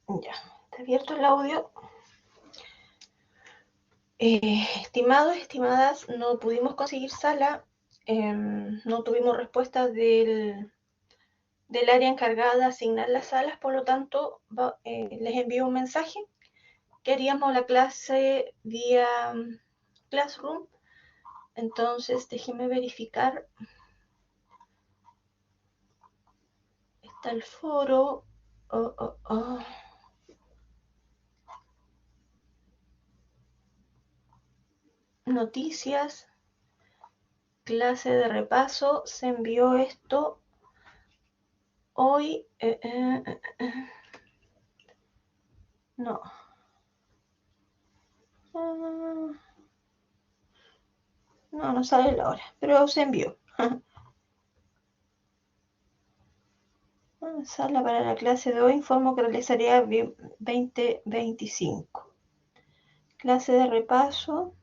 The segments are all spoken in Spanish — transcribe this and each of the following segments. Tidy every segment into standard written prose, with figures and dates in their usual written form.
Ya, está abierto el audio. Estimados, estimadas, no pudimos conseguir sala, no tuvimos respuesta del área encargada de asignar las salas, por lo tanto les envío un mensaje. Queríamos la clase vía Classroom, entonces déjenme verificar. Está el foro. Oh, oh, oh. Noticias, clase de repaso, se envió esto hoy. No. No, no sale la hora, pero se envió. Sala para la clase de hoy, informo que realizaría 2025. Clase de repaso.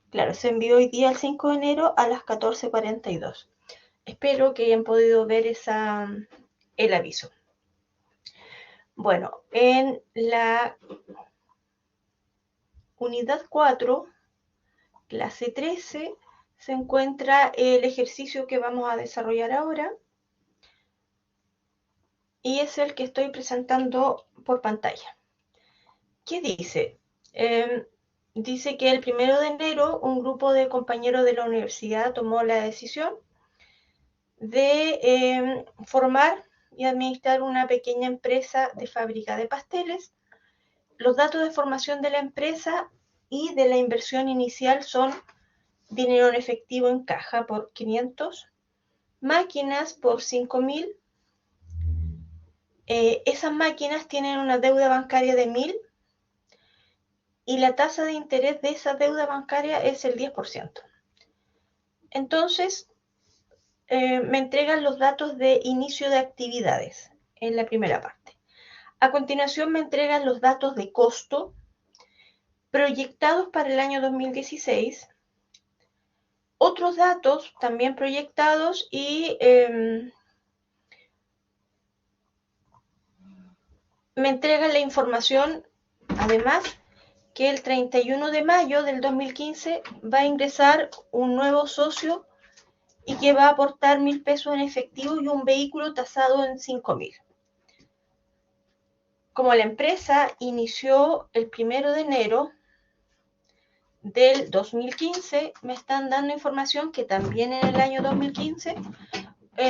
Claro, se envió hoy día el 5 de enero a las 14:42. Espero que hayan podido ver el aviso. Bueno, en la unidad 4, clase 13, se encuentra el ejercicio que vamos a desarrollar ahora y es el que estoy presentando por pantalla. ¿Qué dice? Dice que el 1 de enero un grupo de compañeros de la universidad tomó la decisión de formar y administrar una pequeña empresa de fábrica de pasteles. Los datos de formación de la empresa y de la inversión inicial son dinero en efectivo en caja por 500, máquinas por 5.000. Esas máquinas tienen una deuda bancaria de 1.000 y la tasa de interés de esa deuda bancaria es el 10%. Entonces, me entregan los datos de inicio de actividades en la primera parte. A continuación me entregan los datos de costo proyectados para el año 2016, otros datos también proyectados y me entregan la información, además, que el 31 de mayo del 2015 va a ingresar un nuevo socio y que va a aportar 1.000 pesos en efectivo y un vehículo tasado en 5.000. Como la empresa inició el 1 de enero del 2015, me están dando información que también en el año 2015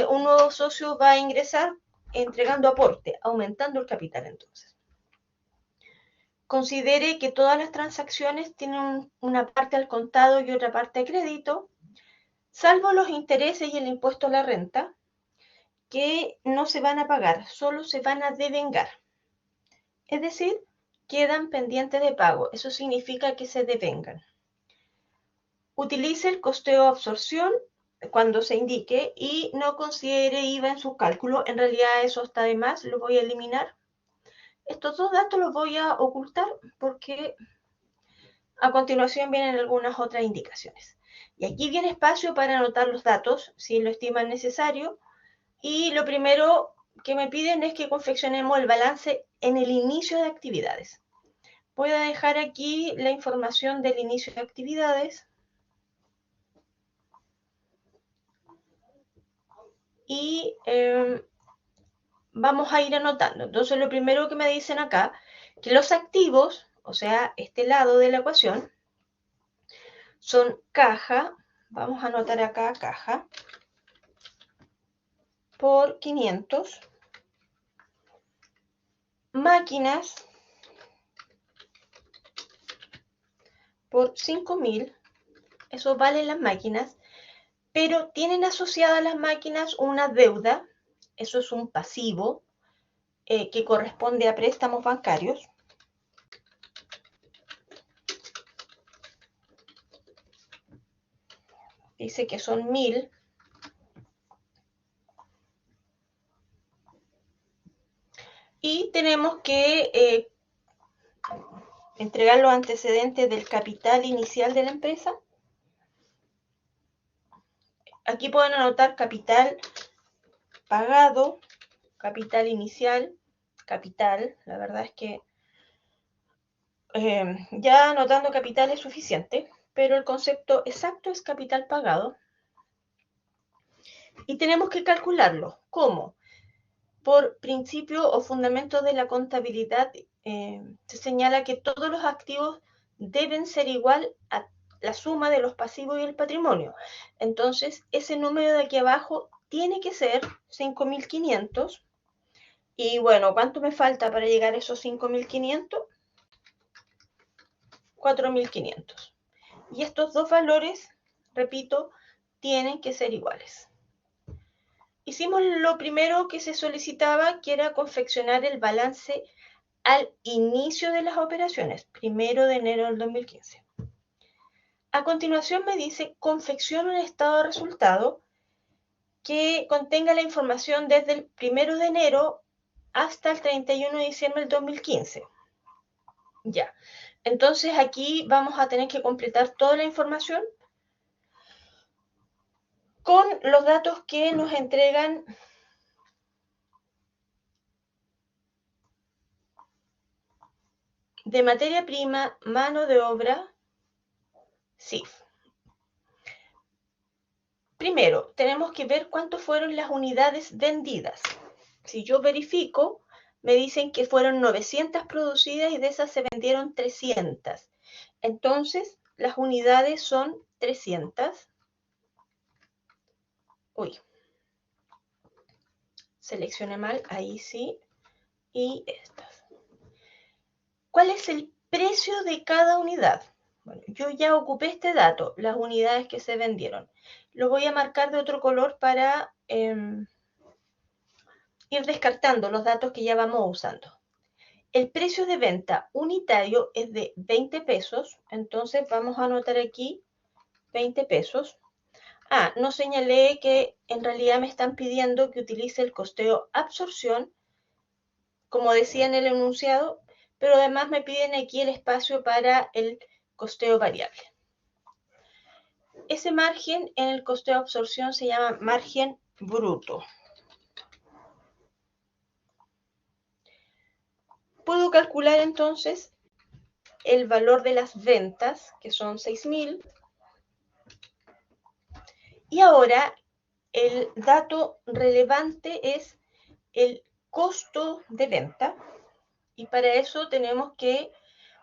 un nuevo socio va a ingresar entregando aporte, aumentando el capital entonces. Considere que todas las transacciones tienen una parte al contado y otra parte a crédito, salvo los intereses y el impuesto a la renta, que no se van a pagar, solo se van a devengar. Es decir, quedan pendientes de pago. Eso significa que se devengan. Utilice el costeo absorción cuando se indique y no considere IVA en su cálculo. En realidad eso está de más, lo voy a eliminar. Estos dos datos los voy a ocultar porque a continuación vienen algunas otras indicaciones. Y aquí viene espacio para anotar los datos, si lo estiman necesario. Y lo primero que me piden es que confeccionemos el balance en el inicio de actividades. Voy a dejar aquí la información del inicio de actividades. Y vamos a ir anotando. Entonces, lo primero que me dicen acá, que los activos, o sea, este lado de la ecuación, son caja, vamos a anotar acá caja, por 500, máquinas por 5.000, eso valen las máquinas, pero tienen asociadas las máquinas una deuda, eso es un pasivo que corresponde a préstamos bancarios. Dice que son 1.000. Y tenemos que entregar los antecedentes del capital inicial de la empresa. Aquí pueden anotar capital pagado, capital inicial, capital. La verdad es que ya anotando capital es suficiente, pero el concepto exacto es capital pagado. Y tenemos que calcularlo. ¿Cómo? Por principio o fundamento de la contabilidad, se señala que todos los activos deben ser igual a la suma de los pasivos y el patrimonio. Entonces, ese número de aquí abajo tiene que ser 5.500. Y bueno, ¿cuánto me falta para llegar a esos 5.500? 4.500. Y estos dos valores, repito, tienen que ser iguales. Hicimos lo primero que se solicitaba, que era confeccionar el balance al inicio de las operaciones, 1 de enero del 2015. A continuación me dice, confecciona un estado de resultado que contenga la información desde el 1 de enero hasta el 31 de diciembre del 2015. Ya, entonces aquí vamos a tener que completar toda la información con los datos que nos entregan de materia prima, mano de obra, CIF. Primero, tenemos que ver cuántas fueron las unidades vendidas. Si yo verifico, me dicen que fueron 900 producidas y de esas se vendieron 300. Entonces, las unidades son 300. Uy, seleccioné mal, ahí sí. Y estas. ¿Cuál es el precio de cada unidad? Bueno, yo ya ocupé este dato, las unidades que se vendieron. Lo voy a marcar de otro color para ir descartando los datos que ya vamos usando. El precio de venta unitario es de 20 pesos, entonces vamos a anotar aquí 20 pesos. Ah, no señalé que en realidad me están pidiendo que utilice el costeo absorción, como decía en el enunciado, pero además me piden aquí el espacio para el costeo variable. Ese margen en el costeo absorción se llama margen bruto. Puedo calcular entonces el valor de las ventas, que son 6.000. Y ahora el dato relevante es el costo de venta. Y para eso tenemos que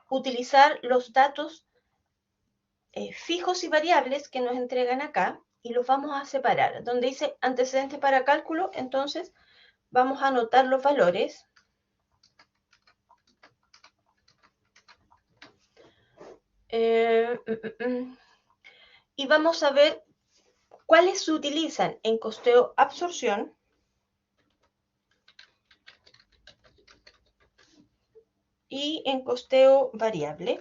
utilizar los datos fijos y variables que nos entregan acá y los vamos a separar. Donde dice antecedentes para cálculo, entonces vamos a anotar los valores. Y vamos a ver cuáles se utilizan en costeo absorción y en costeo variable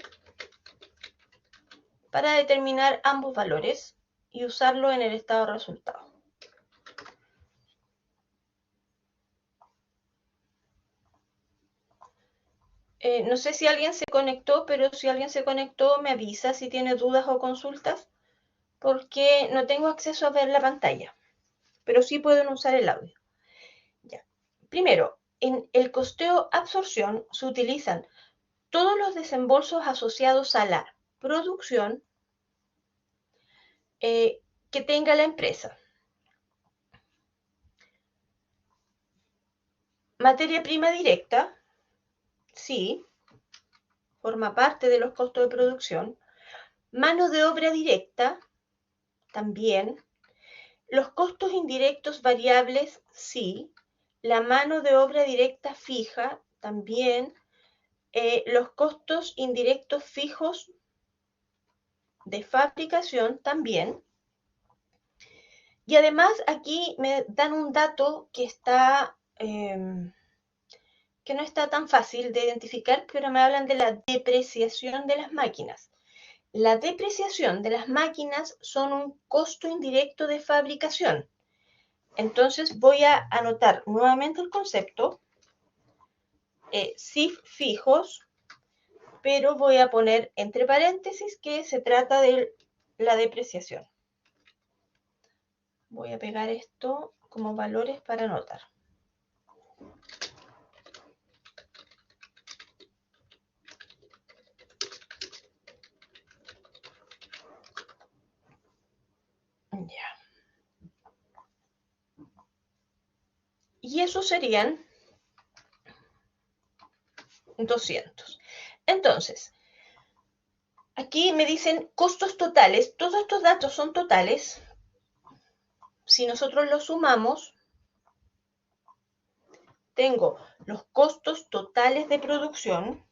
para determinar ambos valores y usarlo en el estado de resultado. No sé si alguien se conectó, pero si alguien se conectó me avisa si tiene dudas o consultas, porque no tengo acceso a ver la pantalla, pero sí pueden usar el audio. Ya. Primero, en el costeo absorción se utilizan todos los desembolsos asociados a la producción que tenga la empresa. Materia prima directa, sí, forma parte de los costos de producción. Mano de obra directa, también. Los costos indirectos variables, sí. La mano de obra directa fija, también. Los costos indirectos fijos de fabricación, también. Y además aquí me dan un dato que no está tan fácil de identificar, pero me hablan de la depreciación de las máquinas. La depreciación de las máquinas son un costo indirecto de fabricación. Entonces voy a anotar nuevamente el concepto, CIF fijos, pero voy a poner entre paréntesis que se trata de la depreciación. Voy a pegar esto como valores para anotar. Y eso serían 200. Entonces, aquí me dicen costos totales. Todos estos datos son totales. Si nosotros los sumamos, tengo los costos totales de producción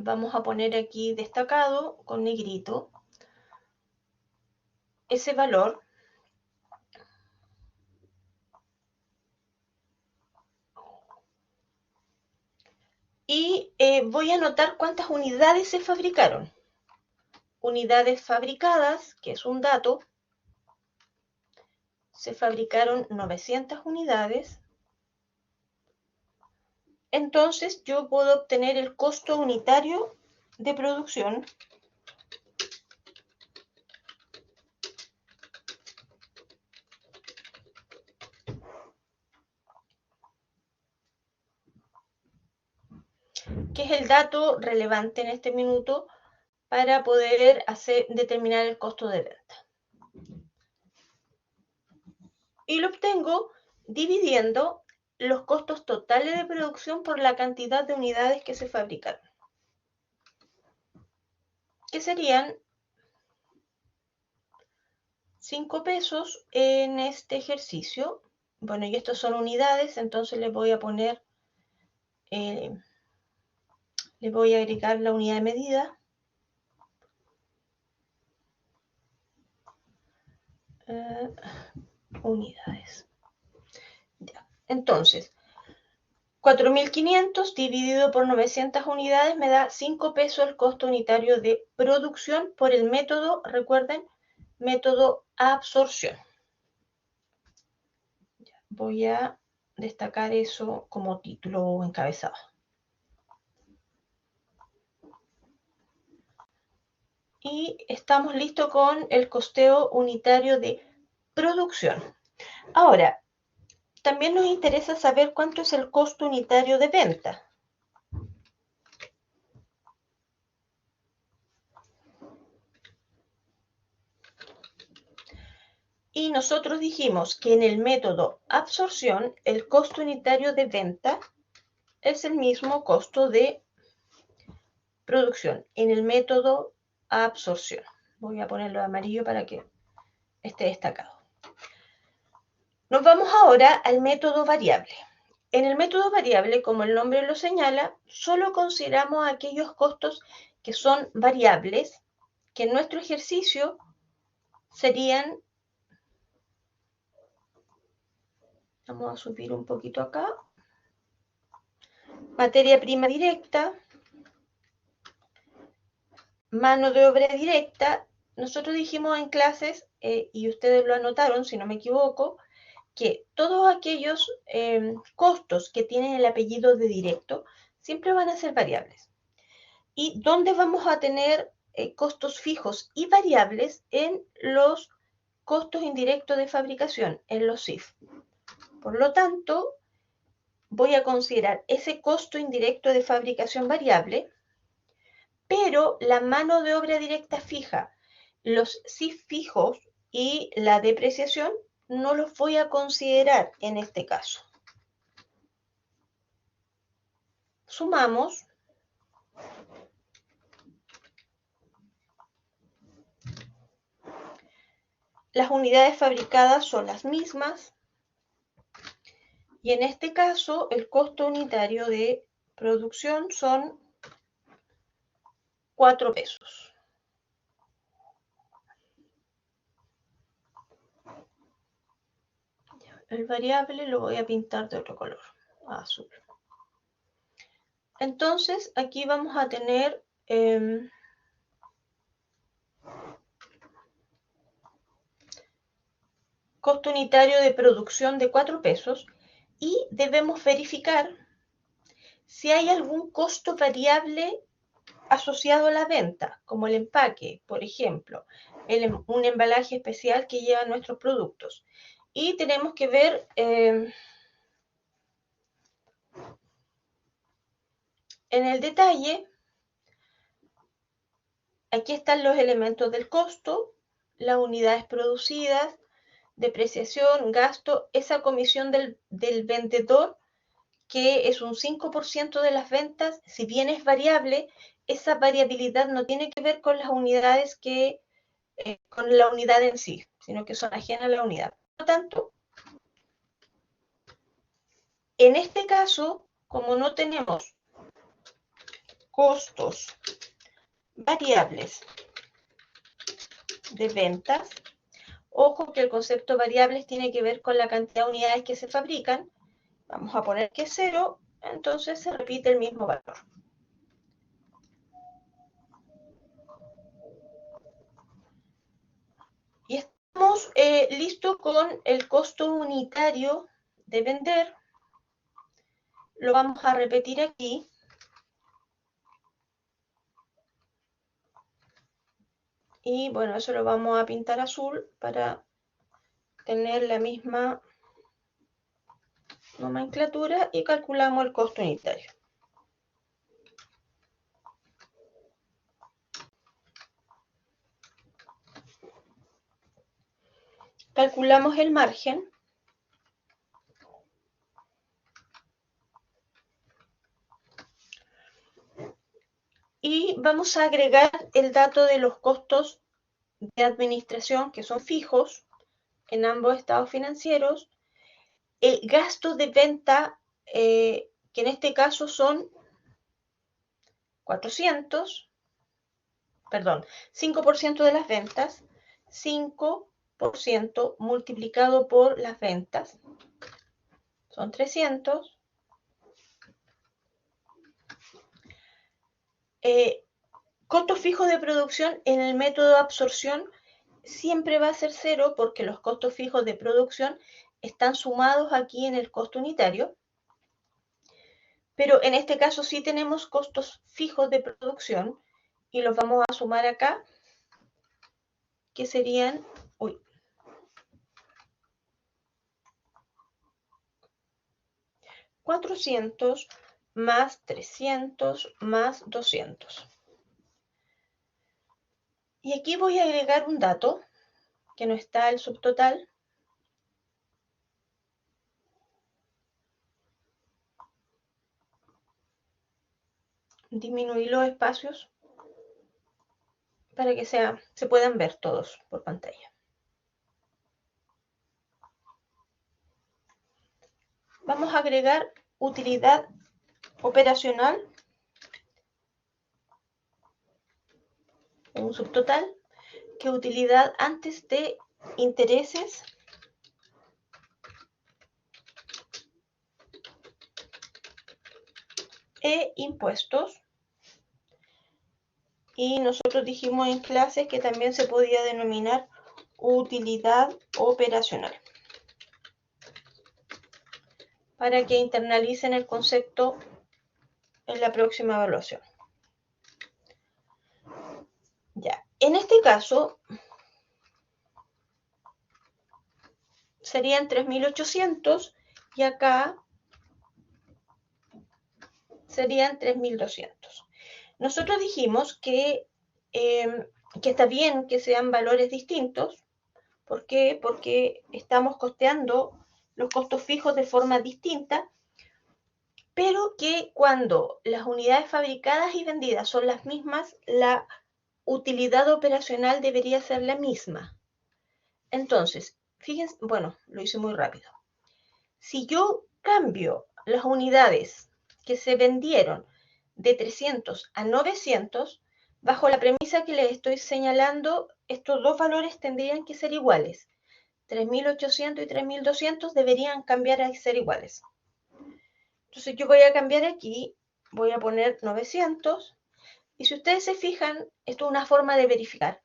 vamos a poner aquí destacado con negrito ese valor. Y voy a anotar cuántas unidades se fabricaron. Unidades fabricadas, que es un dato, se fabricaron 900 unidades. Entonces yo puedo obtener el costo unitario de producción que es el dato relevante en este minuto para poder determinar el costo de venta. Y lo obtengo dividiendo los costos totales de producción por la cantidad de unidades que se fabricaron, que serían 5 pesos en este ejercicio. Bueno, y estos son unidades, entonces les voy a poner, les voy a agregar la unidad de medida. Unidades. Ya. Entonces, 4.500 dividido por 900 unidades me da 5 pesos el costo unitario de producción por el método, recuerden, método absorción. Voy a destacar eso como título o encabezado. Y estamos listos con el costeo unitario de producción. Ahora, también nos interesa saber cuánto es el costo unitario de venta. Y nosotros dijimos que en el método absorción, el costo unitario de venta es el mismo costo de producción. En el método absorción. Voy a ponerlo de amarillo para que esté destacado. Nos vamos ahora al método variable. En el método variable, como el nombre lo señala, solo consideramos aquellos costos que son variables, que en nuestro ejercicio serían, vamos a subir un poquito acá, materia prima directa, mano de obra directa. Nosotros dijimos en clases, y ustedes lo anotaron si no me equivoco, que todos aquellos costos que tienen el apellido de directo siempre van a ser variables. ¿Y dónde vamos a tener costos fijos y variables? En los costos indirectos de fabricación, en los CIF. Por lo tanto, voy a considerar ese costo indirecto de fabricación variable, pero la mano de obra directa fija, los CIF fijos y la depreciación no los voy a considerar en este caso. Sumamos. Las unidades fabricadas son las mismas. Y en este caso, el costo unitario de producción son 4 pesos. El variable lo voy a pintar de otro color, azul. Entonces, aquí vamos a tener costo unitario de producción de 4 pesos y debemos verificar si hay algún costo variable asociado a la venta, como el empaque, por ejemplo, un embalaje especial que lleva nuestros productos. Y tenemos que ver En el detalle, aquí están los elementos del costo, las unidades producidas, depreciación, gasto, esa comisión del vendedor, que es un 5% de las ventas. Si bien es variable, esa variabilidad no tiene que ver con las unidades con la unidad en sí, sino que son ajenas a la unidad. Por lo tanto, en este caso, como no tenemos costos variables de ventas, ojo que el concepto variables tiene que ver con la cantidad de unidades que se fabrican. Vamos a poner que es 0, entonces se repite el mismo valor. Y estamos listos con el costo unitario de vender. Lo vamos a repetir aquí. Y bueno, eso lo vamos a pintar azul para tener la misma nomenclatura y calculamos el costo unitario. Calculamos el margen. Y vamos a agregar el dato de los costos de administración, que son fijos en ambos estados financieros. El gasto de venta, que en este caso son 400, perdón, 5% de las ventas, 5% multiplicado por las ventas, son 300. Costo fijo de producción en el método de absorción siempre va a ser 0 porque los costos fijos de producción están sumados aquí en el costo unitario. Pero en este caso sí tenemos costos fijos de producción y los vamos a sumar acá, que serían, 400 más 300 más 200. Y aquí voy a agregar un dato que no está el subtotal. Disminuir los espacios para que se puedan ver todos por pantalla. Vamos a agregar utilidad operacional en un subtotal, que utilidad antes de intereses e impuestos. Y nosotros dijimos en clases que también se podía denominar utilidad operacional, para que internalicen el concepto en la próxima evaluación. Ya, en este caso serían 3.800 y acá serían 3.200. Nosotros dijimos que está bien que sean valores distintos. ¿Por qué? Porque estamos costeando los costos fijos de forma distinta, pero que cuando las unidades fabricadas y vendidas son las mismas, la utilidad operacional debería ser la misma. Entonces, fíjense, bueno, lo hice muy rápido. Si yo cambio las unidades que se vendieron de 300 a 900, bajo la premisa que les estoy señalando, estos dos valores tendrían que ser iguales. 3.800 y 3.200 deberían cambiar a ser iguales. Entonces yo voy a cambiar aquí, voy a poner 900, y si ustedes se fijan, esto es una forma de verificar.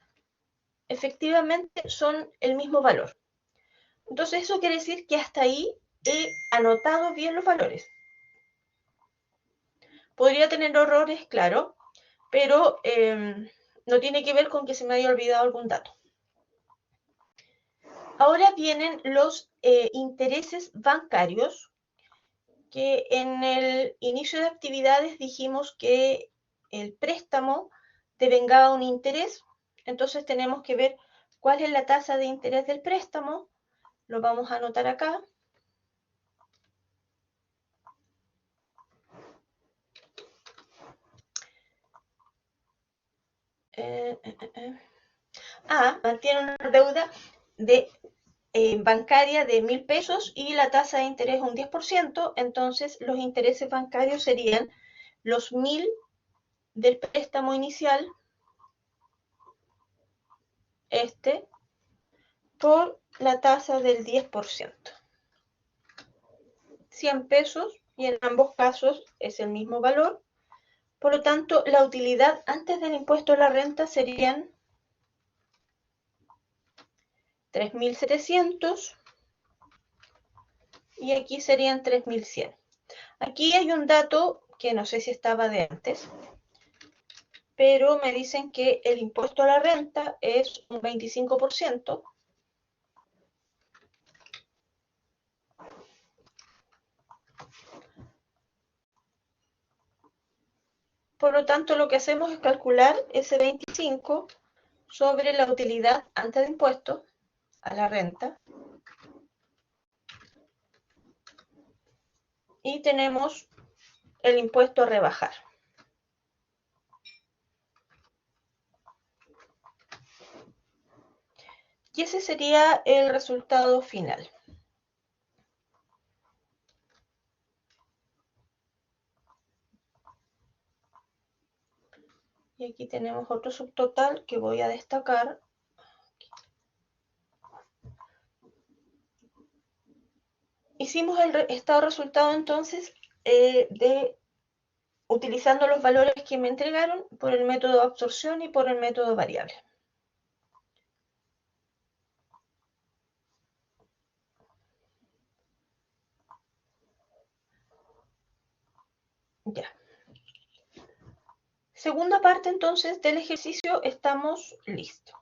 Efectivamente son el mismo valor. Entonces eso quiere decir que hasta ahí he anotado bien los valores. Podría tener errores, claro, pero no tiene que ver con que se me haya olvidado algún dato. Ahora vienen los intereses bancarios, que en el inicio de actividades dijimos que el préstamo devengaba un interés, entonces tenemos que ver cuál es la tasa de interés del préstamo, lo vamos a anotar acá. Mantiene una deuda bancaria de 1.000 pesos y la tasa de interés un 10%, entonces los intereses bancarios serían los 1.000 del préstamo inicial, por la tasa del 10%. 100 pesos y en ambos casos es el mismo valor. Por lo tanto, la utilidad antes del impuesto a la renta serían 3.700 y aquí serían 3.100. Aquí hay un dato que no sé si estaba de antes, pero me dicen que el impuesto a la renta es un 25%. Por lo tanto, lo que hacemos es calcular ese 25 sobre la utilidad antes de impuestos a la renta. Y tenemos el impuesto a rebajar. Y ese sería el resultado final. Y aquí tenemos otro subtotal que voy a destacar. Hicimos el estado de resultado entonces utilizando los valores que me entregaron por el método de absorción y por el método variable. Ya. Segunda parte entonces del ejercicio, estamos listos.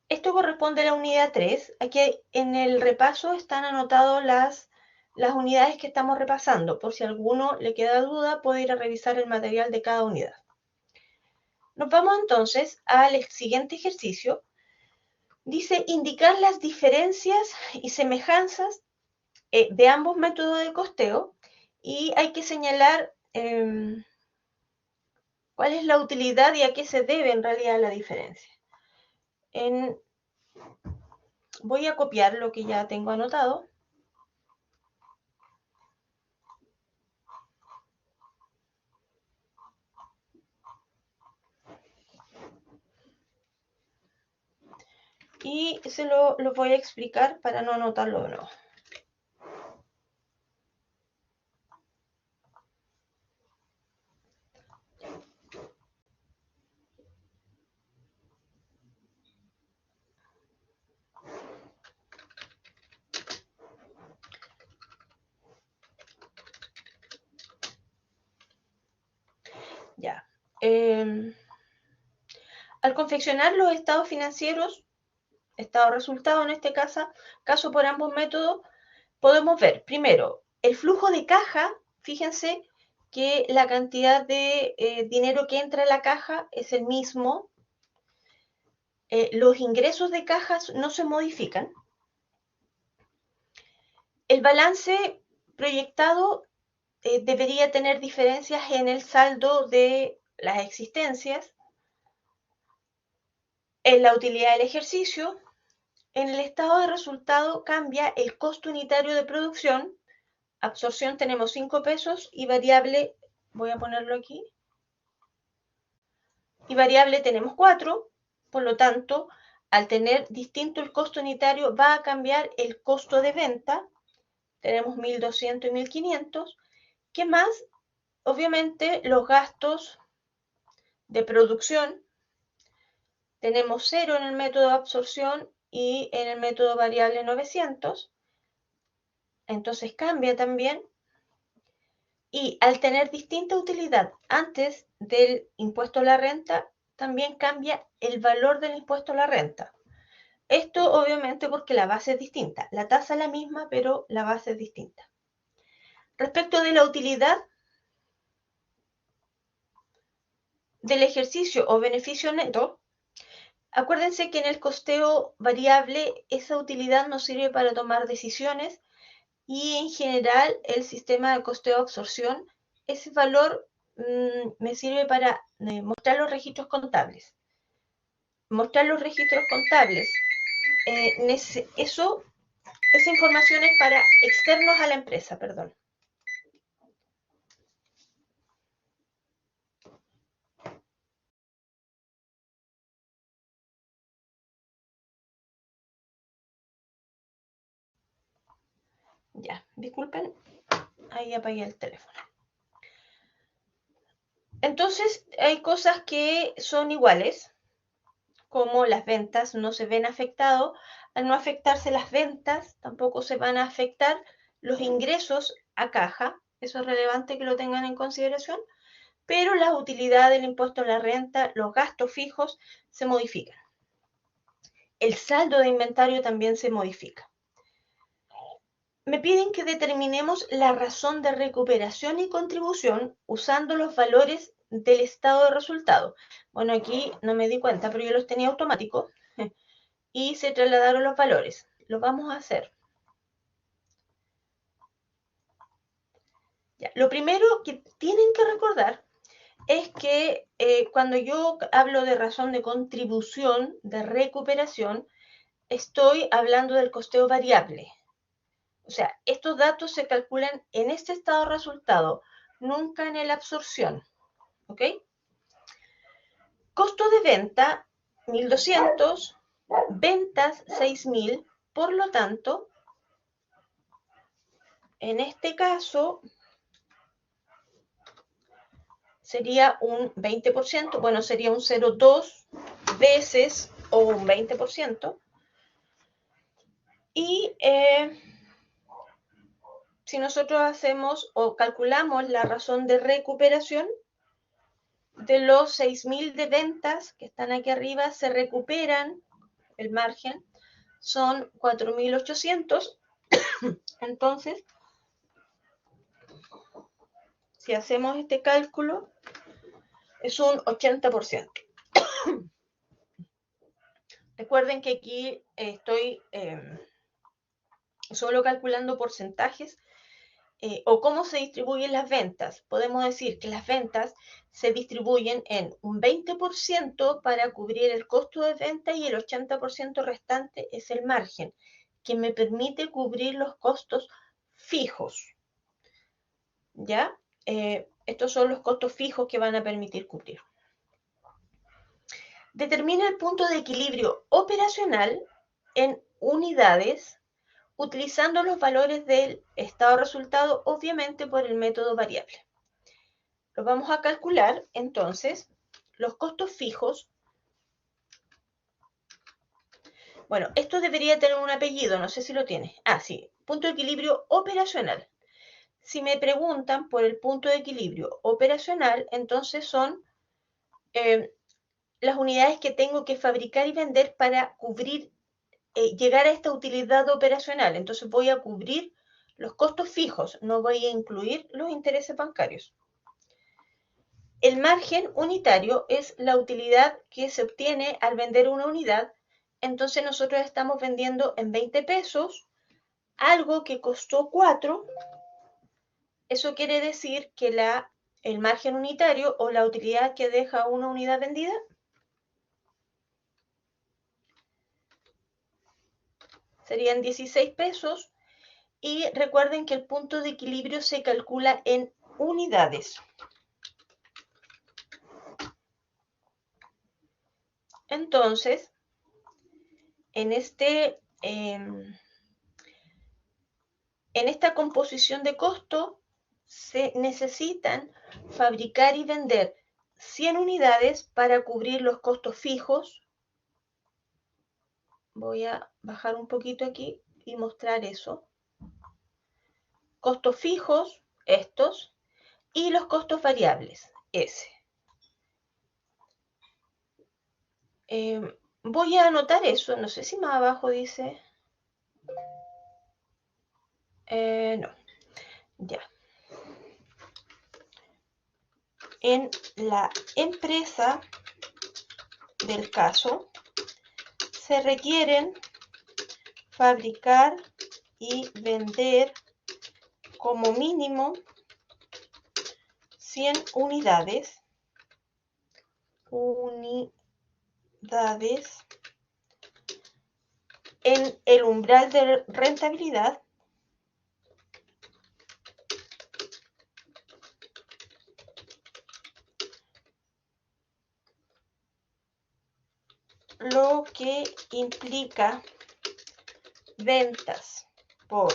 Esto corresponde a la unidad 3. Aquí en el repaso están anotadas las unidades que estamos repasando. Por si a alguno le queda duda, puede ir a revisar el material de cada unidad. Nos vamos entonces al siguiente ejercicio. Dice indicar las diferencias y semejanzas de ambos métodos de costeo y hay que señalar cuál es la utilidad y a qué se debe en realidad la diferencia. Voy a copiar lo que ya tengo anotado. Y se lo voy a explicar para no anotarlo de nuevo. Ya. Al confeccionar los estados financieros, estado resultado en este caso por ambos métodos, podemos ver primero el flujo de caja. Fíjense que la cantidad de dinero que entra a la caja es el mismo. Los ingresos de cajas no se modifican. El balance proyectado debería tener diferencias en el saldo de las existencias, en la utilidad del ejercicio. En el estado de resultado cambia el costo unitario de producción. Absorción tenemos 5 pesos y variable, voy a ponerlo aquí, y variable tenemos 4. Por lo tanto, al tener distinto el costo unitario va a cambiar el costo de venta. Tenemos 1.200 y 1.500. ¿Qué más? Obviamente los gastos de producción. Tenemos 0 en el método de absorción y en el método variable 900. Entonces cambia también. Y al tener distinta utilidad antes del impuesto a la renta, también cambia el valor del impuesto a la renta. Esto obviamente porque la base es distinta. La tasa es la misma, pero la base es distinta. Respecto de la utilidad del ejercicio o beneficio neto, acuérdense que en el costeo variable esa utilidad nos sirve para tomar decisiones y en general el sistema de costeo-absorción, ese valor me sirve para mostrar los registros contables. Mostrar los registros contables. Esa información es para externos a la empresa, perdón. Ya, disculpen, ahí apagué el teléfono. Entonces, hay cosas que son iguales, como las ventas no se ven afectadas. Al no afectarse las ventas, tampoco se van a afectar los ingresos a caja. Eso es relevante que lo tengan en consideración. Pero la utilidad del impuesto a la renta, los gastos fijos, se modifican. El saldo de inventario también se modifica. Me piden que determinemos la razón de recuperación y contribución usando los valores del estado de resultado. Bueno, aquí no me di cuenta, pero yo los tenía automáticos y se trasladaron los valores. Lo vamos a hacer. Ya. Lo primero que tienen que recordar es que cuando yo hablo de razón de contribución, de recuperación, estoy hablando del costeo variable. O sea, estos datos se calculan en este estado de resultado, nunca en la absorción. ¿Ok? Costo de venta, 1.200, ventas, 6.000. Por lo tanto, en este caso, sería un 20%, bueno, sería un 0,2 veces o un 20%. Y si nosotros hacemos o calculamos la razón de recuperación, de los 6.000 de ventas que están aquí arriba, se recuperan el margen, son 4.800. Entonces, si hacemos este cálculo, es un 80%. Recuerden que aquí estoy solo calculando porcentajes o cómo se distribuyen las ventas. Podemos decir que las ventas se distribuyen en un 20% para cubrir el costo de venta y el 80% restante es el margen, que me permite cubrir los costos fijos. ¿Ya? Estos son los costos fijos que van a permitir cubrir. Determina el punto de equilibrio operacional en unidades utilizando los valores del estado de resultado, obviamente por el método variable. Lo vamos a calcular, entonces, los costos fijos. Bueno, esto debería tener un apellido, no sé si lo tiene. Ah, sí, punto de equilibrio operacional. Si me preguntan por el punto de equilibrio operacional, entonces son las unidades que tengo que fabricar y vender para cubrir, llegar a esta utilidad operacional. Entonces voy a cubrir los costos fijos, no voy a incluir los intereses bancarios. El margen unitario es la utilidad que se obtiene al vender una unidad. Entonces nosotros estamos vendiendo en 20 pesos algo que costó 4. Eso quiere decir que el margen unitario o la utilidad que deja una unidad vendida serían 16 pesos. Y recuerden que el punto de equilibrio se calcula en unidades. Entonces, en esta composición de costo se necesitan fabricar y vender 100 unidades para cubrir los costos fijos. Voy a bajar un poquito aquí y mostrar eso. Costos fijos, estos, y los costos variables, ese. Voy a anotar eso, no sé si más abajo dice... no, ya. en la empresa del caso se requieren fabricar y vender como mínimo 100 unidades en el umbral de rentabilidad lo que implica ventas por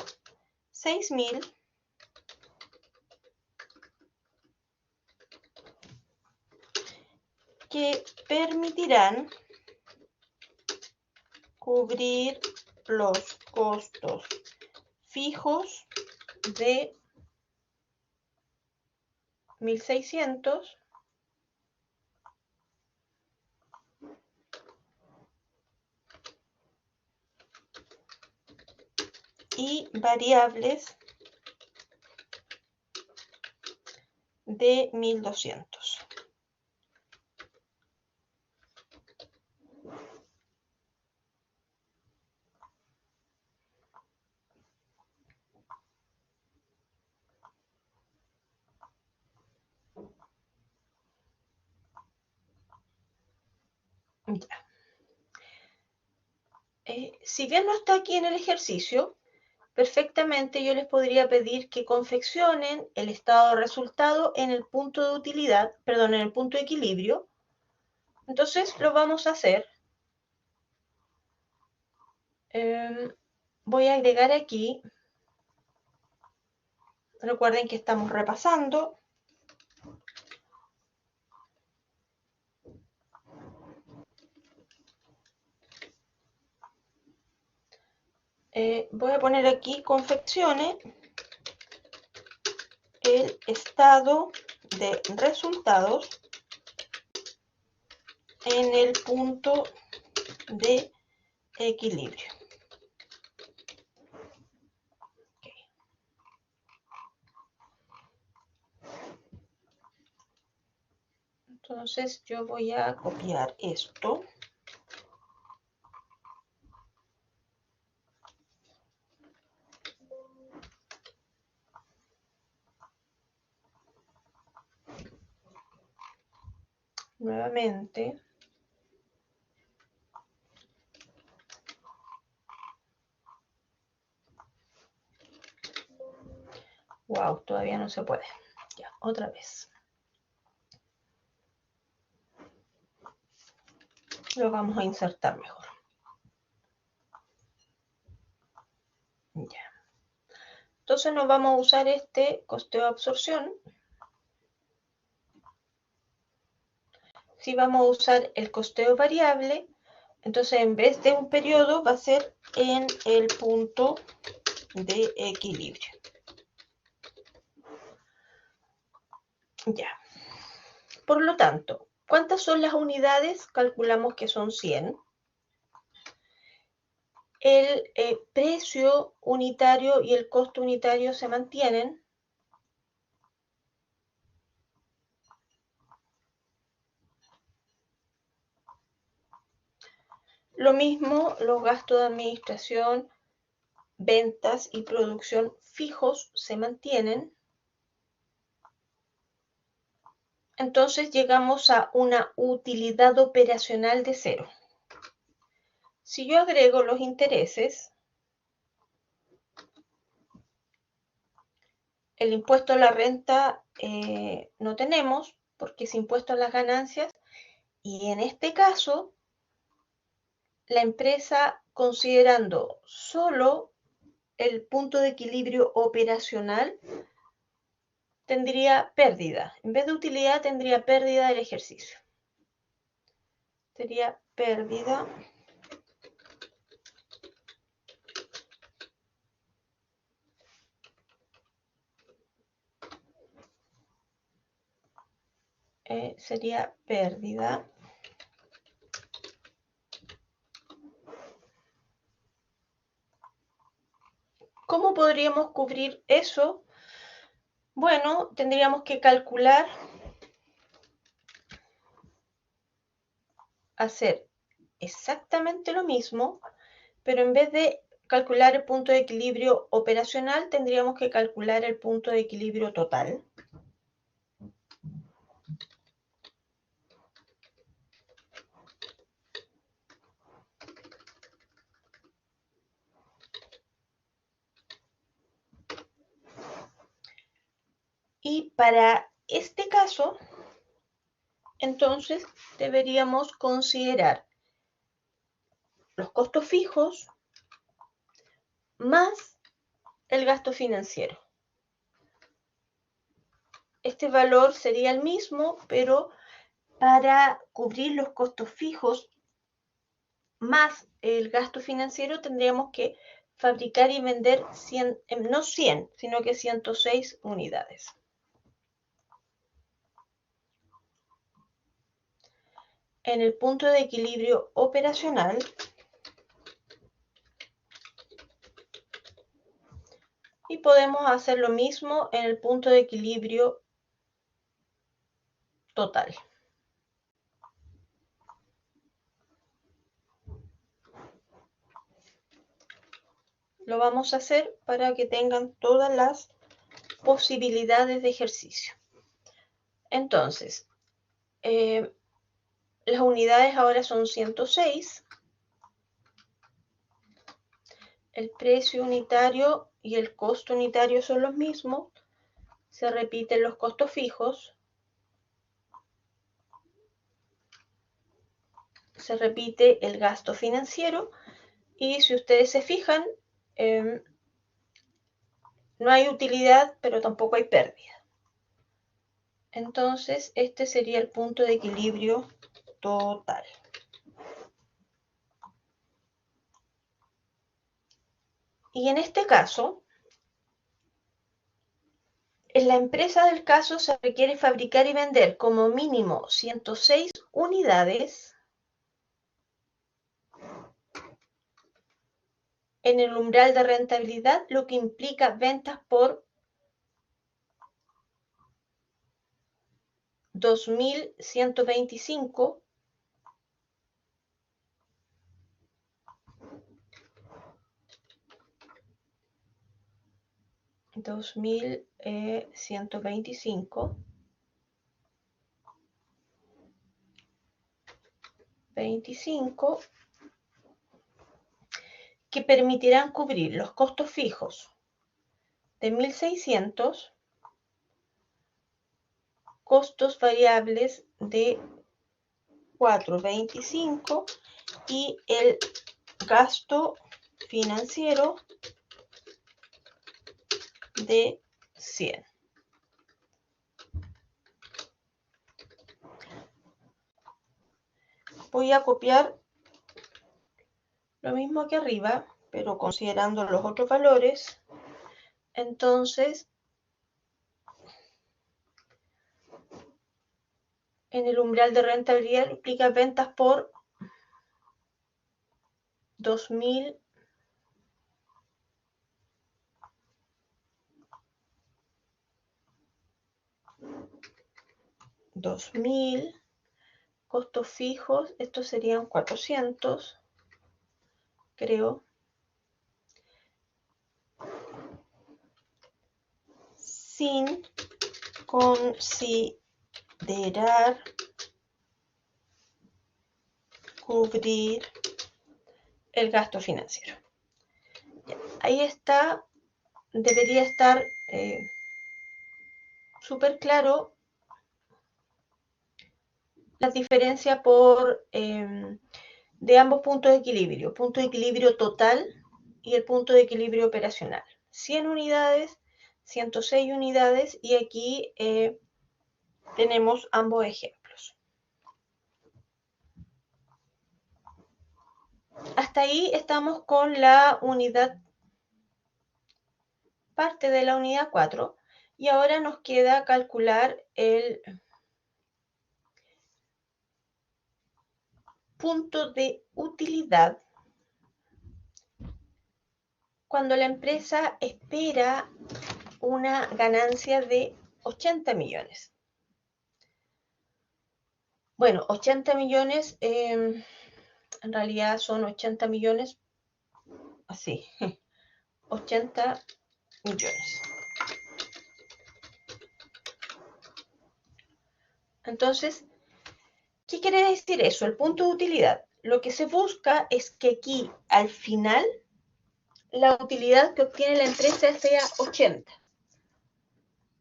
6.000 que permitirán cubrir los costos fijos de 1.600 y variables de 1.200. Ya. Si bien no está aquí en el ejercicio, perfectamente yo les podría pedir que confeccionen el estado de resultado en el punto de utilidad, perdón, en el punto de equilibrio. Entonces lo vamos a hacer. Voy a agregar aquí, recuerden que estamos repasando. Voy a poner aquí confeccione el estado de resultados en el punto de equilibrio. Okay. Entonces yo voy a copiar esto. Nuevamente. Wow, todavía no se puede. Ya, otra vez. Lo vamos a insertar mejor. Ya. Entonces nos vamos a usar este costeo de absorción. Si vamos a usar el costeo variable, entonces en vez de un periodo va a ser en el punto de equilibrio. Ya. Por lo tanto, ¿cuántas son las unidades? Calculamos que son 100. El precio unitario y el costo unitario se mantienen. Lo mismo, los gastos de administración, ventas y producción fijos se mantienen. Entonces llegamos a una utilidad operacional de 0. Si yo agrego los intereses, el impuesto a la renta no tenemos porque es impuesto a las ganancias, y en este caso la empresa, considerando solo el punto de equilibrio operacional, tendría pérdida. En vez de utilidad, tendría pérdida del ejercicio. Sería pérdida sería pérdida ¿Cómo podríamos cubrir eso? Bueno, tendríamos que calcular hacer exactamente lo mismo, pero en vez de calcular el punto de equilibrio operacional, tendríamos que calcular el punto de equilibrio total. Y para este caso, entonces, deberíamos considerar los costos fijos más el gasto financiero. Este valor sería el mismo, pero para cubrir los costos fijos más el gasto financiero tendríamos que fabricar y vender no 100, sino que 106 unidades. En el punto de equilibrio operacional, y podemos hacer lo mismo en el punto de equilibrio total. Lo vamos a hacer para que tengan todas las posibilidades de ejercicio. Entonces, las unidades ahora son 106. El precio unitario y el costo unitario son los mismos. Se repiten los costos fijos. Se repite el gasto financiero. Y si ustedes se fijan, no hay utilidad, pero tampoco hay pérdida. Entonces, este sería el punto de equilibrio total. Y en este caso, en la empresa del caso se requiere fabricar y vender como mínimo 106 unidades en el umbral de rentabilidad, lo que implica ventas por 2.125 2.125 que permitirán cubrir los costos fijos de 1.600, costos variables de 425 y el gasto financiero de 100. Voy a copiar lo mismo que arriba, pero considerando los otros valores. Entonces, en el umbral de rentabilidad implica ventas por 2.000 costos fijos, estos serían 400, creo, sin considerar cubrir el gasto financiero. Ahí está, debería estar súper claro la diferencia de ambos puntos de equilibrio, punto de equilibrio total y el punto de equilibrio operacional. 100 unidades, 106 unidades y aquí tenemos ambos ejemplos. Hasta ahí estamos con la unidad, parte de la unidad 4, y ahora nos queda calcular el punto de utilidad cuando la empresa espera una ganancia de 80 millones. Bueno, 80 millones, en realidad son 80 millones, así, 80 millones. Entonces, ¿qué quiere decir eso? El punto de utilidad. Lo que se busca es que aquí, al final, la utilidad que obtiene la empresa sea 80.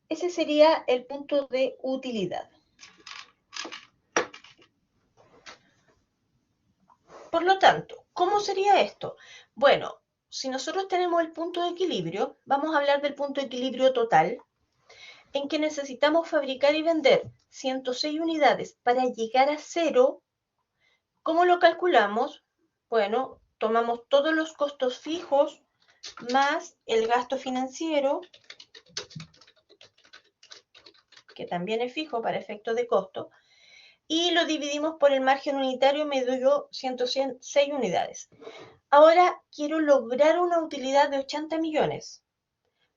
Ese sería el punto de utilidad. Por lo tanto, ¿cómo sería esto? Bueno, si nosotros tenemos el punto de equilibrio, vamos a hablar del punto de equilibrio total, en que necesitamos fabricar y vender 106 unidades para llegar a cero. ¿Cómo lo calculamos? Bueno, tomamos todos los costos fijos más el gasto financiero, que también es fijo para efectos de costo, y lo dividimos por el margen unitario, me dio 106 unidades. Ahora quiero lograr una utilidad de 80 millones.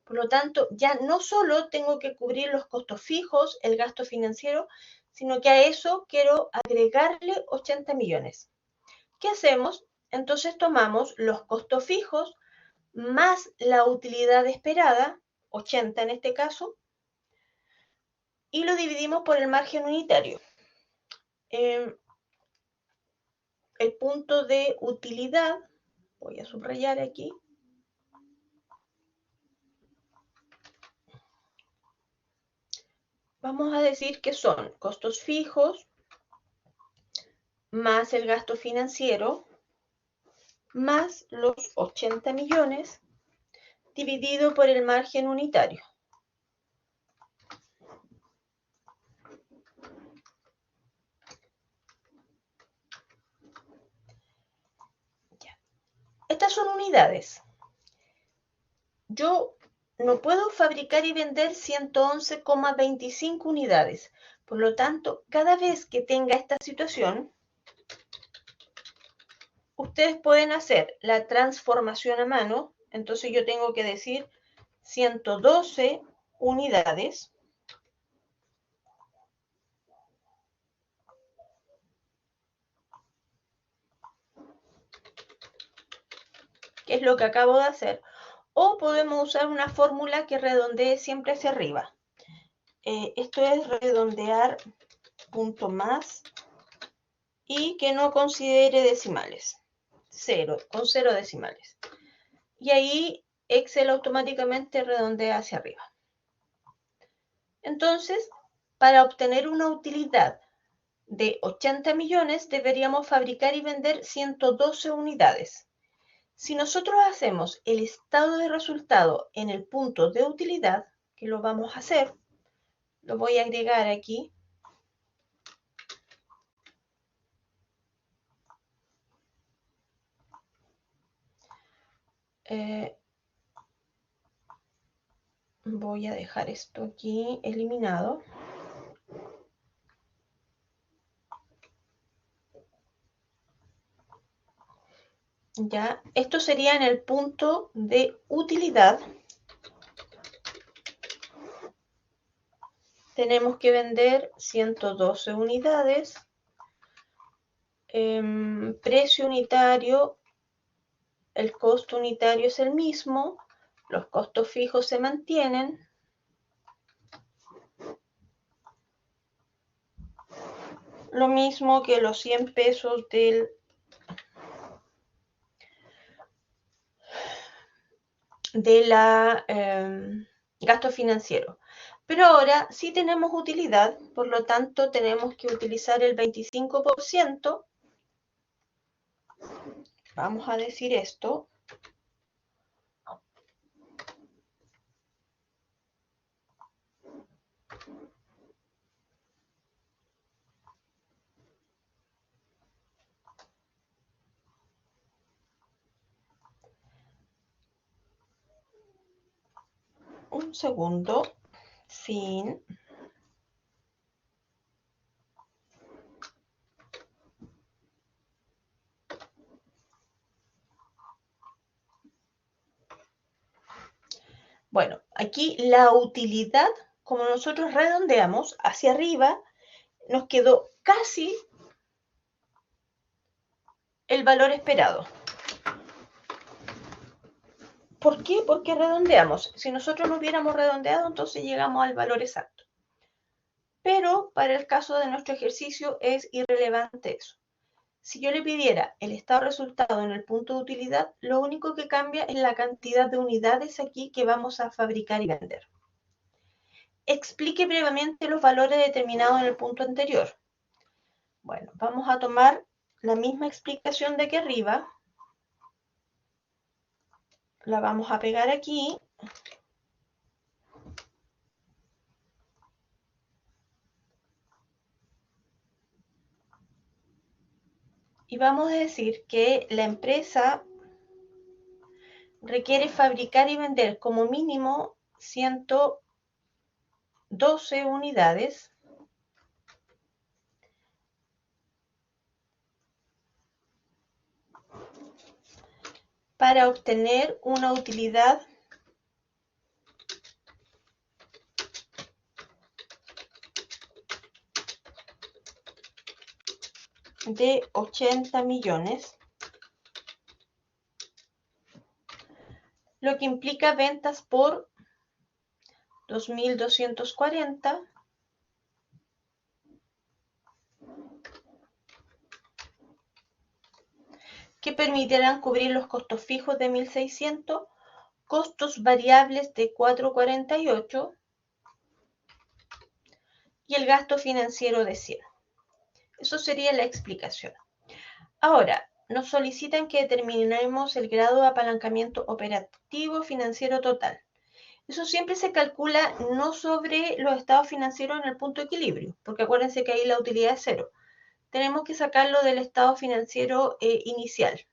Por lo tanto, ya no solo tengo que cubrir los costos fijos, el gasto financiero, sino que a eso quiero agregarle 80 millones. ¿Qué hacemos? Entonces tomamos los costos fijos más la utilidad esperada, 80 en este caso, y lo dividimos por el margen unitario. El punto de utilidad, voy a subrayar aquí, vamos a decir que son costos fijos más el gasto financiero más los 80 millones dividido por el margen unitario. Ya. Estas son unidades. Yo no puedo fabricar y vender 111,25 unidades. Por lo tanto, cada vez que tenga esta situación, ustedes pueden hacer la transformación a mano. Entonces yo tengo que decir 112 unidades que es lo que acabo de hacer, o podemos usar una fórmula que redondee siempre hacia arriba. Esto es redondear punto más y que no considere decimales, con 0 decimales. Y ahí Excel automáticamente redondea hacia arriba. Entonces, para obtener una utilidad de 80 millones, deberíamos fabricar y vender 112 unidades. Si nosotros hacemos el estado de resultado en el punto de utilidad, que lo vamos a hacer, lo voy a agregar aquí. Voy a dejar esto aquí eliminado. Ya, esto sería en el punto de utilidad. Tenemos que vender 112 unidades. Precio unitario, el costo unitario es el mismo. Los costos fijos se mantienen. Lo mismo que los 100 pesos del gasto financiero. Pero ahora sí tenemos utilidad, por lo tanto tenemos que utilizar el 25%. Vamos a decir esto. Un segundo. Fin. Bueno, aquí la utilidad, como nosotros redondeamos hacia arriba, nos quedó casi el valor esperado. ¿Por qué? Porque redondeamos. Si nosotros no hubiéramos redondeado, entonces llegamos al valor exacto. Pero para el caso de nuestro ejercicio es irrelevante eso. Si yo le pidiera el estado de resultado en el punto de utilidad, lo único que cambia es la cantidad de unidades aquí que vamos a fabricar y vender. Explique brevemente los valores determinados en el punto anterior. Bueno, vamos a tomar la misma explicación de aquí arriba. La vamos a pegar aquí. Y vamos a decir que la empresa requiere fabricar y vender como mínimo 112 unidades para obtener una utilidad de 80 millones, lo que implica ventas por 2.240 que permitirán cubrir los costos fijos de 1.600, costos variables de 448 y el gasto financiero de 100. Eso sería la explicación. Ahora, nos solicitan que determinemos el grado de apalancamiento operativo financiero total. Eso siempre se calcula no sobre los estados financieros en el punto de equilibrio, porque acuérdense que ahí la utilidad es cero. Tenemos que sacarlo del estado financiero inicial.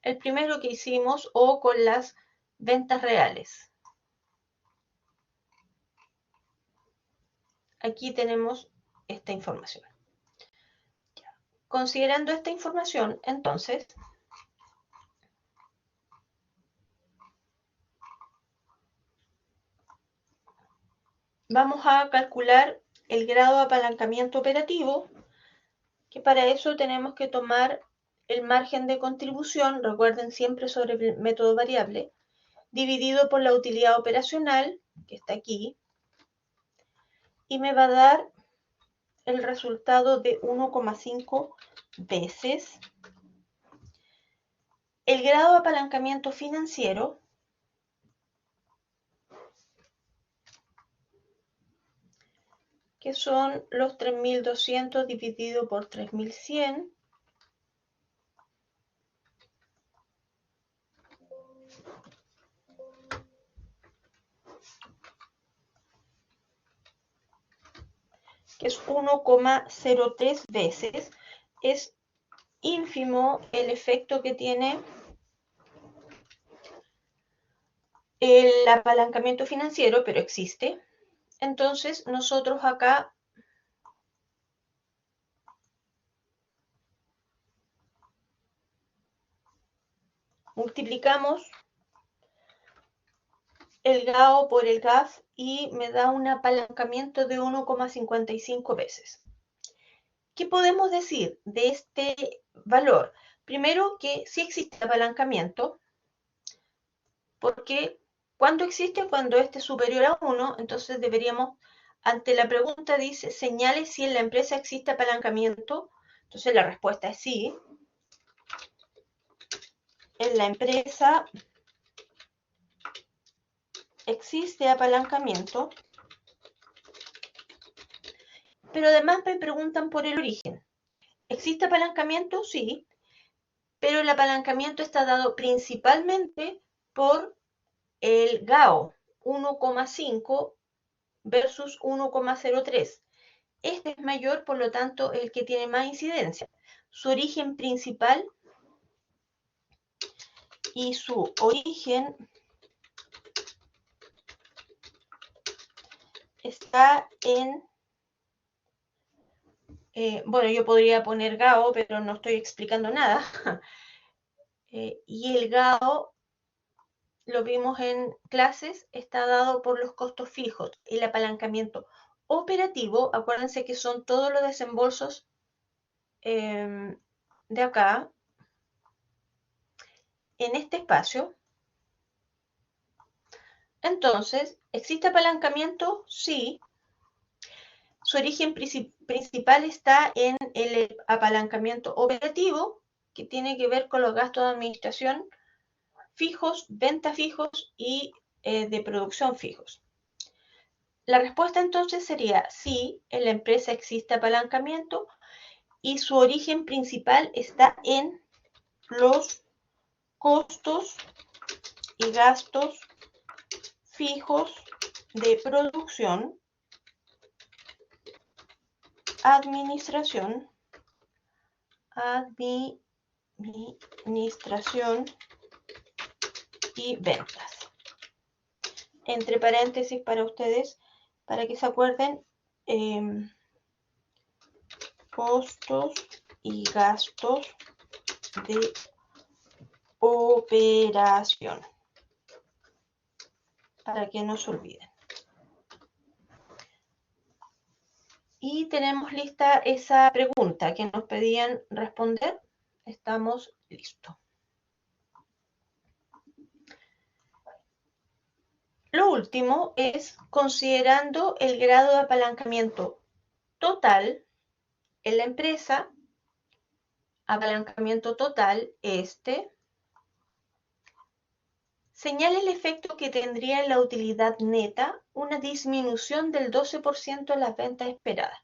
El primero que hicimos o con las ventas reales. Aquí tenemos esta información. Considerando esta información, entonces, vamos a calcular el grado de apalancamiento operativo, que para eso tenemos que tomar el margen de contribución, recuerden siempre sobre el método variable, dividido por la utilidad operacional, que está aquí, y me va a dar el resultado de 1,5 veces el grado de apalancamiento financiero, que son los 3.200 dividido por 3.100, que es 1,03 veces. Es ínfimo el efecto que tiene el apalancamiento financiero, pero existe. Entonces, nosotros acá multiplicamos el GAO por el GAF y me da un apalancamiento de 1,55 veces. ¿Qué podemos decir de este valor? Primero, que sí existe apalancamiento, porque ¿cuándo existe? Cuando este es superior a 1, entonces deberíamos, ante la pregunta dice, señale si en la empresa existe apalancamiento. Entonces la respuesta es sí. En la empresa existe apalancamiento, pero además me preguntan por el origen. ¿Existe apalancamiento? Sí, pero el apalancamiento está dado principalmente por el GAO, 1,5 versus 1,03. Este es mayor, por lo tanto, el que tiene más incidencia. Su origen principal y su origen está en, bueno, yo podría poner GAO, pero no estoy explicando nada. Y el GAO, lo vimos en clases, está dado por los costos fijos. El apalancamiento operativo, acuérdense que son todos los desembolsos de acá, en este espacio. Entonces, ¿existe apalancamiento? Sí. Su origen principal está en el apalancamiento operativo, que tiene que ver con los gastos de administración fijos, ventas fijos y de producción fijos. La respuesta entonces sería sí, en la empresa existe apalancamiento y su origen principal está en los costos y gastos fijos de producción, administración y ventas. Entre paréntesis para ustedes, para que se acuerden, costos y gastos de operación, para que no se olviden. Y tenemos lista esa pregunta que nos pedían responder. Estamos listos. Lo último es considerando el grado de apalancamiento total en la empresa. Apalancamiento total, señala el efecto que tendría en la utilidad neta una disminución del 12% en las ventas esperadas.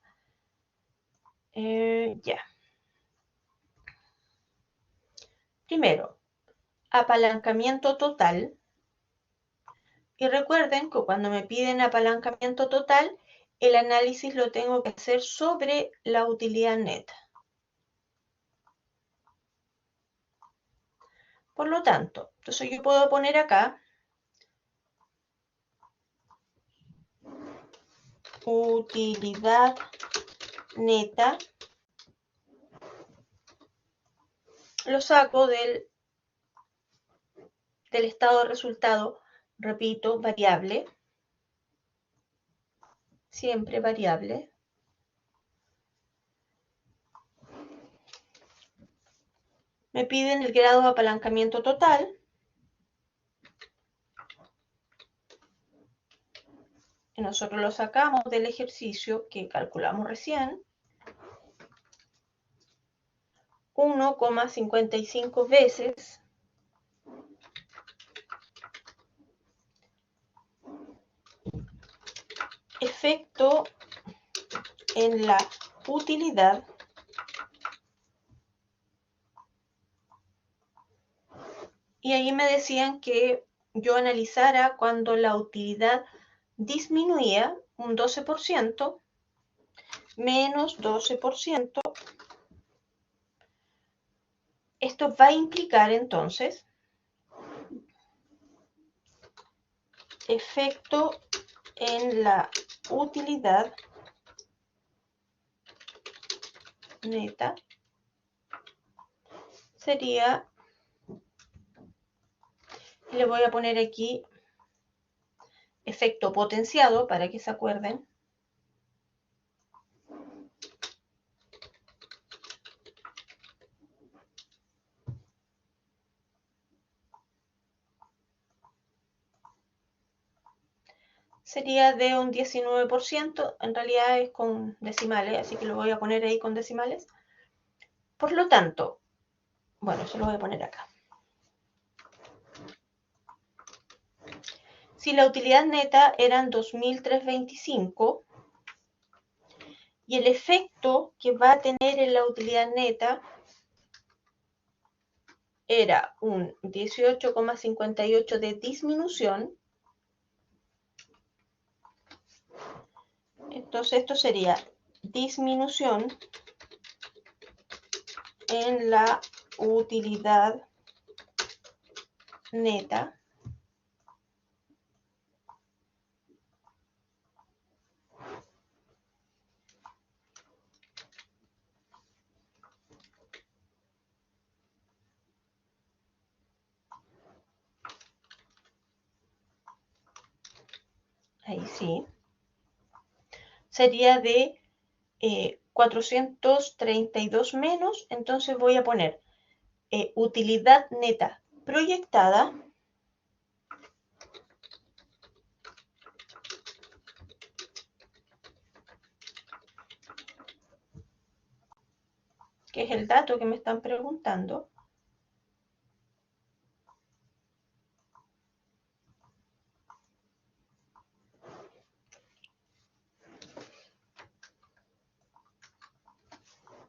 Ya. Primero, apalancamiento total. Y recuerden que cuando me piden apalancamiento total, el análisis lo tengo que hacer sobre la utilidad neta. Por lo tanto, entonces yo puedo poner acá utilidad neta, lo saco del estado de resultado, repito, variable, siempre variable. Me piden el grado de apalancamiento total. Y nosotros lo sacamos del ejercicio que calculamos recién. 1,55 veces efecto en la utilidad y ahí me decían que yo analizara cuando la utilidad disminuía un 12%, menos 12%. Esto va a implicar entonces efecto en la utilidad neta sería, le voy a poner aquí efecto potenciado para que se acuerden. Sería de un 19%, en realidad es con decimales, así que lo voy a poner ahí con decimales. Por lo tanto, bueno, eso lo voy a poner acá. Si la utilidad neta eran 2.325 y el efecto que va a tener en la utilidad neta era un 18,58 de disminución, entonces esto sería disminución en la utilidad neta ahí sí, sería de 432 menos, entonces voy a poner utilidad neta proyectada que es el dato que me están preguntando,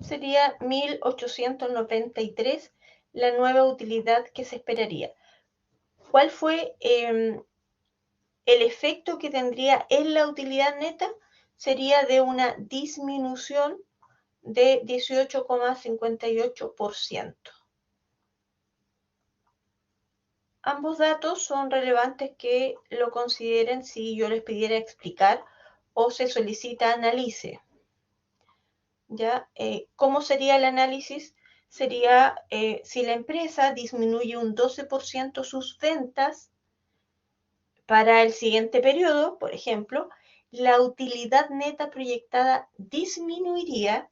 sería 1893 la nueva utilidad que se esperaría. ¿Cuál fue el efecto que tendría en la utilidad neta? Sería de una disminución de 18,58%. Ambos datos son relevantes que lo consideren si yo les pidiera explicar o se solicita analice. ¿Ya? ¿Cómo sería el análisis? Sería si la empresa disminuye un 12% sus ventas para el siguiente periodo, por ejemplo, la utilidad neta proyectada disminuiría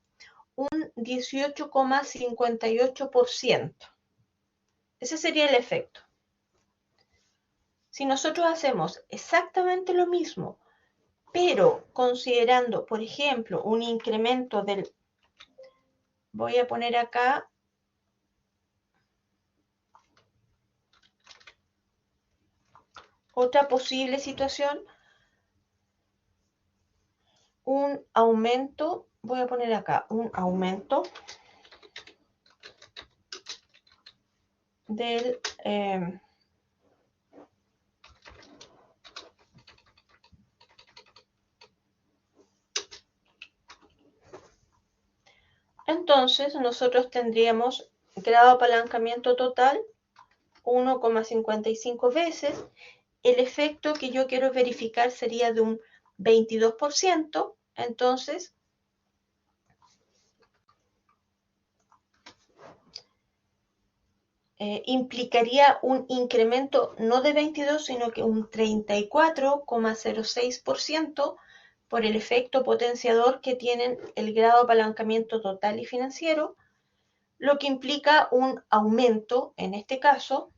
un 18,58%. Ese sería el efecto. Si nosotros hacemos exactamente lo mismo, pero considerando, por ejemplo, un incremento del... Voy a poner acá otra posible situación, un aumento, voy a poner acá, un aumento del... entonces nosotros tendríamos grado de apalancamiento total 1,55 veces. El efecto que yo quiero verificar sería de un 22%, entonces implicaría un incremento no de 22, sino que un 34,06% por el efecto potenciador que tienen el grado de apalancamiento total y financiero, lo que implica un aumento, en este caso,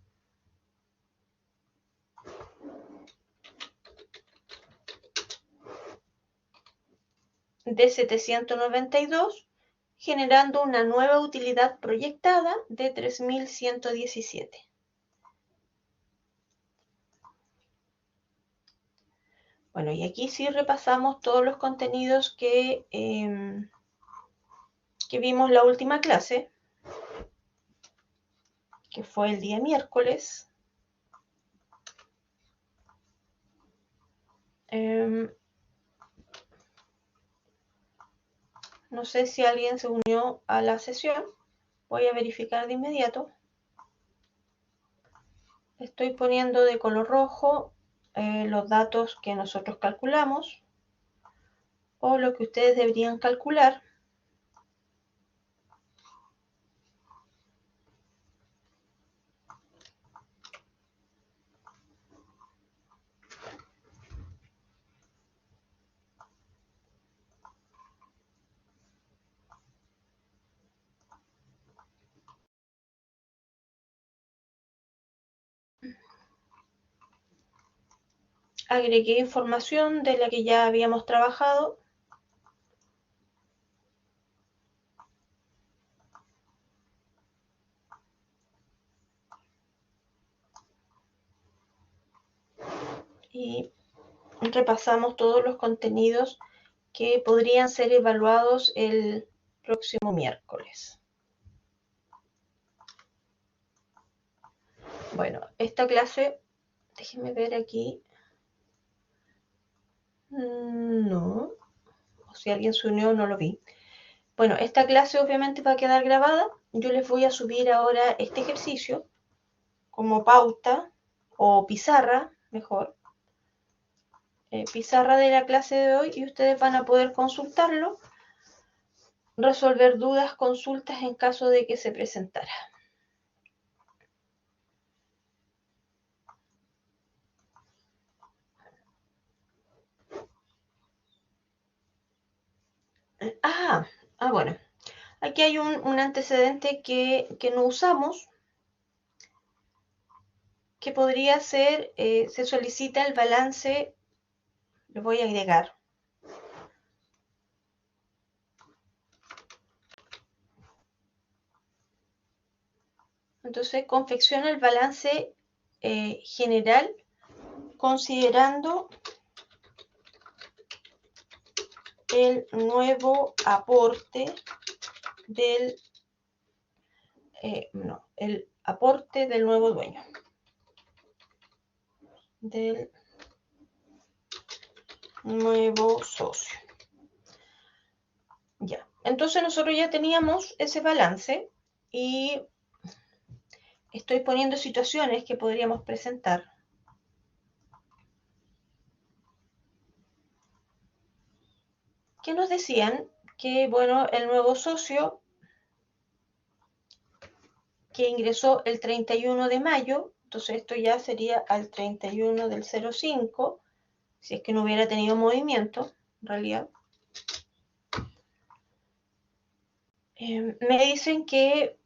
de 792, generando una nueva utilidad proyectada de 3.117. Bueno, y aquí sí repasamos todos los contenidos que vimos la última clase, que fue el día miércoles. No sé si alguien se unió a la sesión. Voy a verificar de inmediato. Estoy poniendo de color rojo los datos que nosotros calculamos o lo que ustedes deberían calcular. Agregué información de la que ya habíamos trabajado. Y repasamos todos los contenidos que podrían ser evaluados el próximo miércoles. Bueno, esta clase, déjenme ver aquí. No, o si alguien se unió no lo vi. Bueno, esta clase obviamente va a quedar grabada. Yo les voy a subir ahora este ejercicio como pauta o pizarra, mejor. Pizarra de la clase de hoy y ustedes van a poder consultarlo, resolver dudas, consultas en caso de que se presentara. Aquí hay un antecedente que no usamos, que podría ser, se solicita el balance, lo voy a agregar. Entonces, confecciona el balance general considerando el nuevo aporte del el aporte del nuevo dueño, del nuevo socio. Ya, entonces nosotros ya teníamos ese balance y estoy poniendo situaciones que podríamos presentar. Que nos decían que, bueno, el nuevo socio que ingresó el 31 de mayo, entonces esto ya sería al 31 del 05, si es que no hubiera tenido movimiento, en realidad. Me dicen que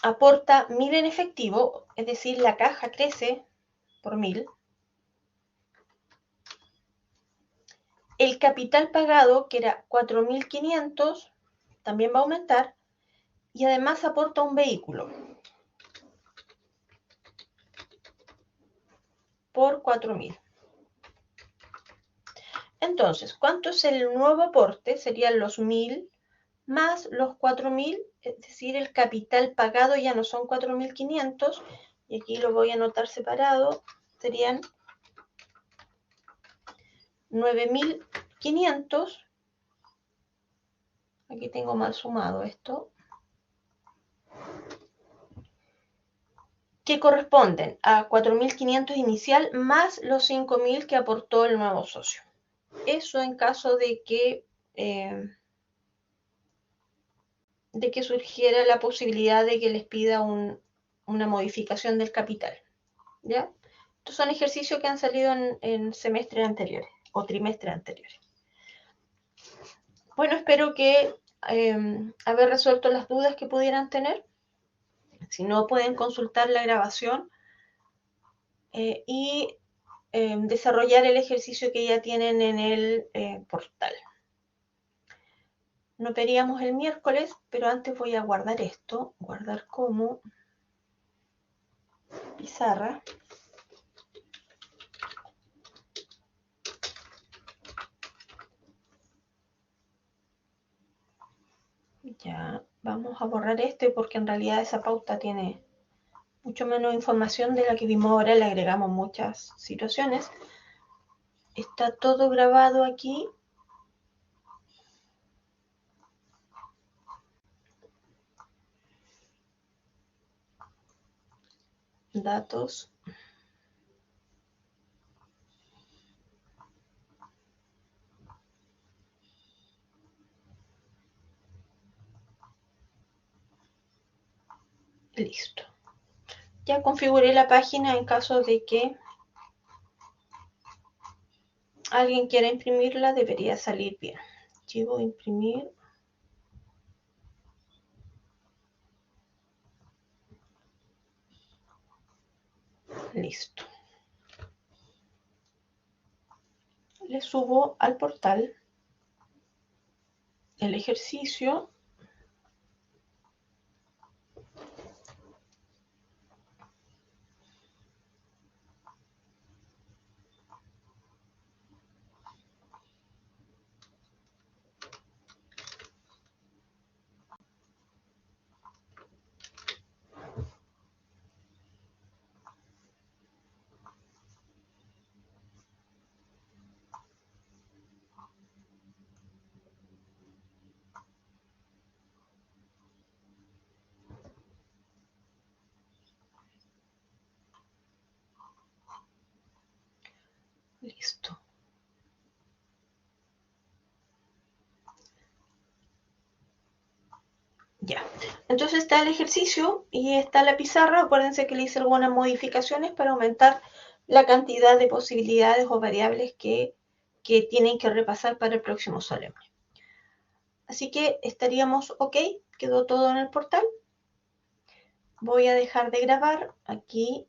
aporta 1000 en efectivo, es decir, la caja crece por 1000. El capital pagado, que era 4500, también va a aumentar y además aporta un vehículo por 4000. Entonces, ¿cuánto es el nuevo aporte? Serían los 1000 más los 4000, es decir, el capital pagado ya no son 4500, y aquí lo voy a anotar separado, serían 9500. Aquí tengo mal sumado esto, que corresponden a 4500 inicial más los 5000 que aportó el nuevo socio. Eso en caso de que surgiera la posibilidad de que les pida una modificación del capital, ¿ya? Estos son ejercicios que han salido en semestres anteriores o trimestres anteriores. Bueno, espero que haber resuelto las dudas que pudieran tener. Si no, pueden consultar la grabación y desarrollar el ejercicio que ya tienen en el portal. Nos veríamos el miércoles, pero antes voy a guardar esto, guardar como pizarra. Ya, vamos a borrar este porque en realidad esa pauta tiene mucho menos información de la que vimos ahora, le agregamos muchas situaciones. Está todo grabado aquí. Datos. Listo. Ya configuré la página en caso de que alguien quiera imprimirla, debería salir bien. Archivo, imprimir. Listo. Le subo al portal el ejercicio. Listo. Ya. Entonces está el ejercicio y está la pizarra. Acuérdense que le hice algunas modificaciones para aumentar la cantidad de posibilidades o variables que tienen que repasar para el próximo solemne. Así que estaríamos ok, quedó todo en el portal. Voy a dejar de grabar aquí